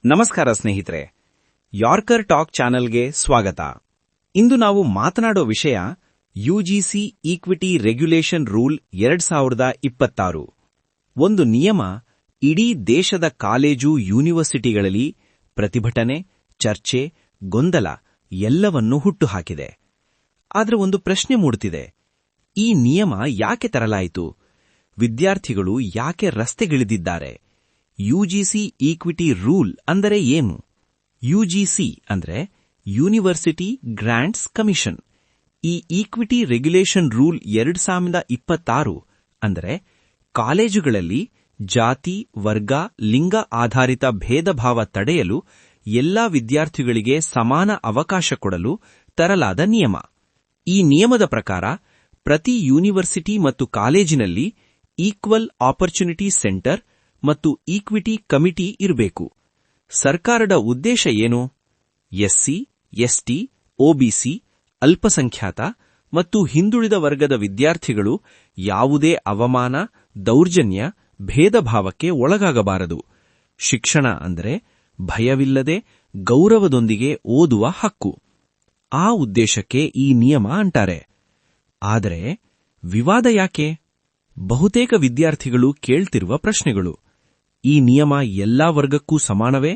ನಮಸ್ಕಾರ ಸ್ನೇಹಿತರೆ, yorker talk ಚಾನೆಲ್ಗೆ ಸ್ವಾಗತ. ಇಂದು ನಾವು ಮಾತನಾಡೋ ವಿಷಯ ಯುಜಿಸಿ ಈಕ್ವಿಟಿ ರೆಗ್ಯುಲೇಷನ್ ರೂಲ್ 2026. ಒಂದು ನಿಯಮ ಇಡೀ ದೇಶದ ಕಾಲೇಜು ಯೂನಿವರ್ಸಿಟಿಗಳಲ್ಲಿ ಪ್ರತಿಭಟನೆ, ಚರ್ಚೆ, ಗೊಂದಲ ಎಲ್ಲವನ್ನೂ ಹುಟ್ಟುಹಾಕಿದೆ. ಆದರೆ ಒಂದು ಪ್ರಶ್ನೆ ಮೂಡುತ್ತಿದೆ, ಈ ನಿಯಮ ಯಾಕೆ ತರಲಾಯಿತು? ವಿದ್ಯಾರ್ಥಿಗಳು ಯಾಕೆ ರಸ್ತೆಗಿಳಿದಿದ್ದಾರೆ? ಯುಜಿಸಿ ಈಕ್ವಿಟಿ ರೂಲ್ ಅಂದರೆ ಏನು? ಯುಜಿಸಿ ಅಂದರೆ ಯೂನಿವರ್ಸಿಟಿ ಗ್ರಾಂಟ್ಸ್ ಕಮಿಷನ್. ಈ ಈಕ್ವಿಟಿ ರೆಗ್ಯುಲೇಷನ್ ರೂಲ್ 2026 ಅಂದರೆ ಕಾಲೇಜುಗಳಲ್ಲಿ ಜಾತಿ, ವರ್ಗ, ಲಿಂಗ ಆಧಾರಿತ ಭೇದಭಾವ ತಡೆಯಲು ಎಲ್ಲಾ ವಿದ್ಯಾರ್ಥಿಗಳಿಗೆ ಸಮಾನ ಅವಕಾಶ ಕೊಡಲು ತರಲಾದ ನಿಯಮ. ಈ ನಿಯಮದ ಪ್ರಕಾರ ಪ್ರತಿ ಯೂನಿವರ್ಸಿಟಿ ಮತ್ತು ಕಾಲೇಜಿನಲ್ಲಿ ಈಕ್ವಲ್ ಆಪರ್ಚುನಿಟಿ ಸೆಂಟರ್ ಮತ್ತು ಈಕ್ವಿಟಿ ಕಮಿಟಿ ಇರಬೇಕು. ಸರ್ಕಾರದ ಉದ್ದೇಶ ಏನು? ಎಸ್ಸಿ, ಎಸ್ಟಿ, ಒಬಿಸಿ, ಅಲ್ಪಸಂಖ್ಯಾತ ಮತ್ತು ಹಿಂದುಳಿದ ವರ್ಗದ ವಿದ್ಯಾರ್ಥಿಗಳು ಯಾವುದೇ ಅವಮಾನ, ದೌರ್ಜನ್ಯ, ಭೇದಭಾವಕ್ಕೆ ಒಳಗಾಗಬಾರದು. ಶಿಕ್ಷಣ ಅಂದರೆ ಭಯವಿಲ್ಲದೆ ಗೌರವದೊಂದಿಗೆ ಓದುವ ಹಕ್ಕು. ಆ ಉದ್ದೇಶಕ್ಕೆ ಈ ನಿಯಮ ಅಂತಾರೆ. ಆದರೆ ವಿವಾದ ಯಾಕೆ? ಬಹುತೇಕ ವಿದ್ಯಾರ್ಥಿಗಳು ಕೇಳ್ತಿರುವ ಪ್ರಶ್ನೆಗಳು. ಈ ನಿಯಮ ಎಲ್ಲಾ ವರ್ಗಕ್ಕೂ ಸಮಾನವೇ?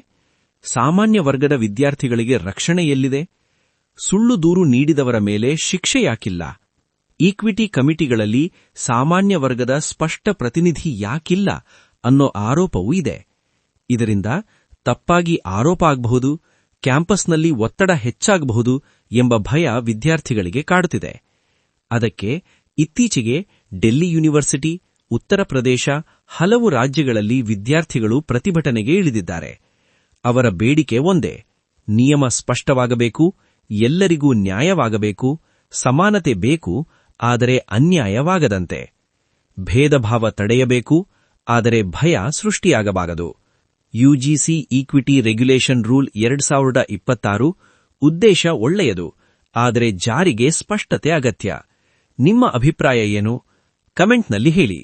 ಸಾಮಾನ್ಯ ವರ್ಗದ ವಿದ್ಯಾರ್ಥಿಗಳಿಗೆ ರಕ್ಷಣೆ ಎಲ್ಲಿದೆ? ಸುಳ್ಳು ದೂರು ನೀಡಿದವರ ಮೇಲೆ ಶಿಕ್ಷೆ ಯಾಕಿಲ್ಲ? ಈಕ್ವಿಟಿ ಕಮಿಟಿಗಳಲ್ಲಿ ಸಾಮಾನ್ಯ ವರ್ಗದ ಸ್ಪಷ್ಟ ಪ್ರತಿನಿಧಿ ಯಾಕಿಲ್ಲ ಅನ್ನೋ ಆರೋಪವೂ ಇದೆ. ಇದರಿಂದ ತಪ್ಪಾಗಿ ಆರೋಪ ಆಗಬಹುದು, ಕ್ಯಾಂಪಸ್ನಲ್ಲಿ ಒತ್ತಡ ಹೆಚ್ಚಾಗಬಹುದು ಎಂಬ ಭಯ ವಿದ್ಯಾರ್ಥಿಗಳಿಗೆ ಕಾಡುತ್ತಿದೆ. ಅದಕ್ಕೆ ಇತ್ತೀಚೆಗೆ ಡೆಲ್ಲಿ ಯೂನಿವರ್ಸಿಟಿ, ಉತ್ತರ ಪ್ರದೇಶ, ಹಲವು ರಾಜ್ಯಗಳಲ್ಲಿ ವಿದ್ಯಾರ್ಥಿಗಳು ಪ್ರತಿಭಟನೆಗೆ ಇಳಿದಿದ್ದಾರೆ. ಅವರ ಬೇಡಿಕೆ ಒಂದೇ: ನಿಯಮ ಸ್ಪಷ್ಟವಾಗಬೇಕು, ಎಲ್ಲರಿಗೂ ನ್ಯಾಯವಾಗಬೇಕು, ಸಮಾನತೆ ಬೇಕು, ಆದರೆ ಅನ್ಯಾಯವಾಗದಂತೆ. ಭೇದಭಾವ ತಡೆಯಬೇಕು, ಆದರೆ ಭಯ ಸೃಷ್ಟಿಯಾಗಬಾರದು. ಯುಜಿಸಿ ಈಕ್ವಿಟಿ ರೆಗ್ಯುಲೇಷನ್ ರೂಲ್ 2026 ಉದ್ದೇಶ ಒಳ್ಳೆಯದು, ಆದರೆ ಜಾರಿಗೆ ಸ್ಪಷ್ಟತೆ ಅಗತ್ಯ. ನಿಮ್ಮ ಅಭಿಪ್ರಾಯ ಏನು? ಕಮೆಂಟ್ನಲ್ಲಿ ಹೇಳಿ.